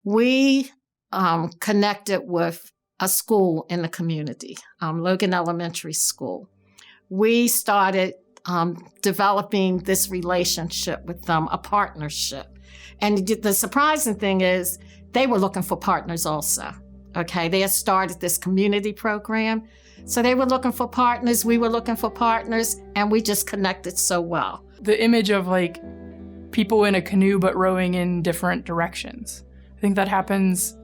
We connected with a school in the community, Logan Elementary School. We started developing this relationship with them, a partnership. And the surprising thing is they were looking for partners also. Okay, they had started this community program. So they were looking for partners, we were looking for partners, and we just connected so well. The image of like people in a canoe but rowing in different directions. I think that happens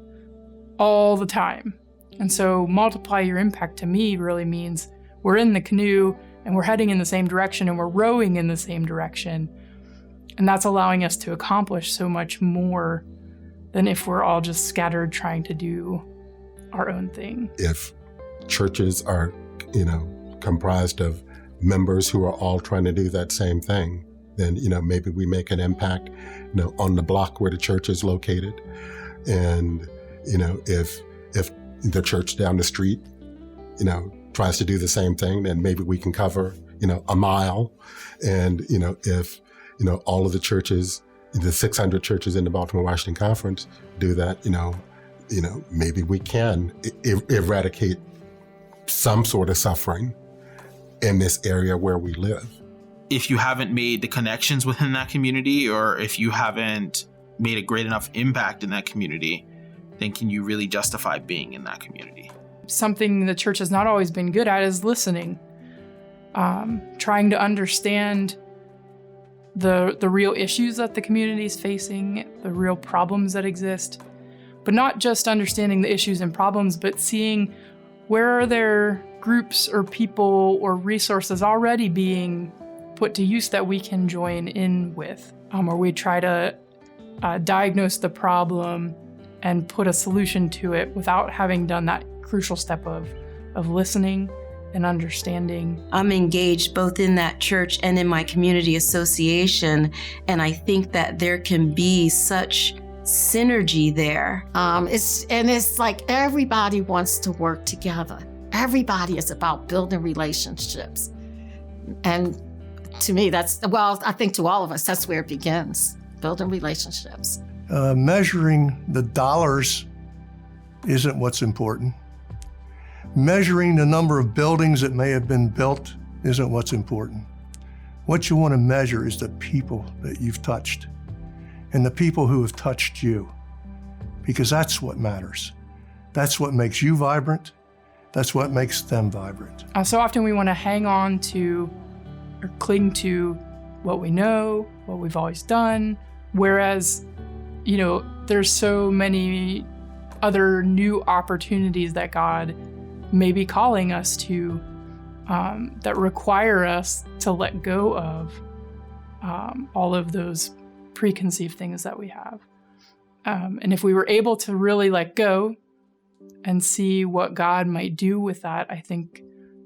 all the time. And so multiply your impact to me really means we're in the canoe and we're heading in the same direction and we're rowing in the same direction. And that's allowing us to accomplish so much more than if we're all just scattered trying to do our own thing. If churches are, comprised of members who are all trying to do that same thing, then, maybe we make an impact, on the block where the church is located. And, if the church down the street, tries to do the same thing, then maybe we can cover, a mile. And, if, all of the churches, the 600 churches in the Baltimore-Washington Conference do that, maybe we can eradicate some sort of suffering in this area where we live. If you haven't made the connections within that community, or if you haven't made a great enough impact in that community, then can you really justify being in that community? Something the church has not always been good at is listening, trying to understand the real issues that the community is facing, the real problems that exist, but not just understanding the issues and problems, but seeing where are there groups or people or resources already being put to use that we can join in with, or we try to diagnose the problem and put a solution to it without having done that crucial step of listening and understanding. I'm engaged both in that church and in my community association, and I think that there can be such synergy there. It's like everybody wants to work together. Everybody is about building relationships. And to me, I think to all of us, that's where it begins, building relationships. Measuring the dollars isn't what's important. Measuring the number of buildings that may have been built isn't what's important. What you want to measure is the people that you've touched and the people who have touched you, because that's what matters. That's what makes you vibrant. That's what makes them vibrant. So often we want to hang on to or cling to what we know, what we've always done, whereas, there's so many other new opportunities that God may be calling us to that require us to let go of all of those preconceived things that we have. And if we were able to really let go and see what God might do with that, I think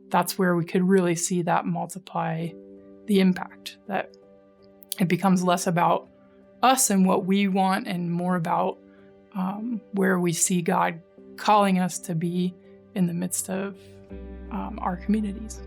that's where we could really see that multiply the impact, that it becomes less about us and what we want and more about where we see God calling us to be in the midst of our communities.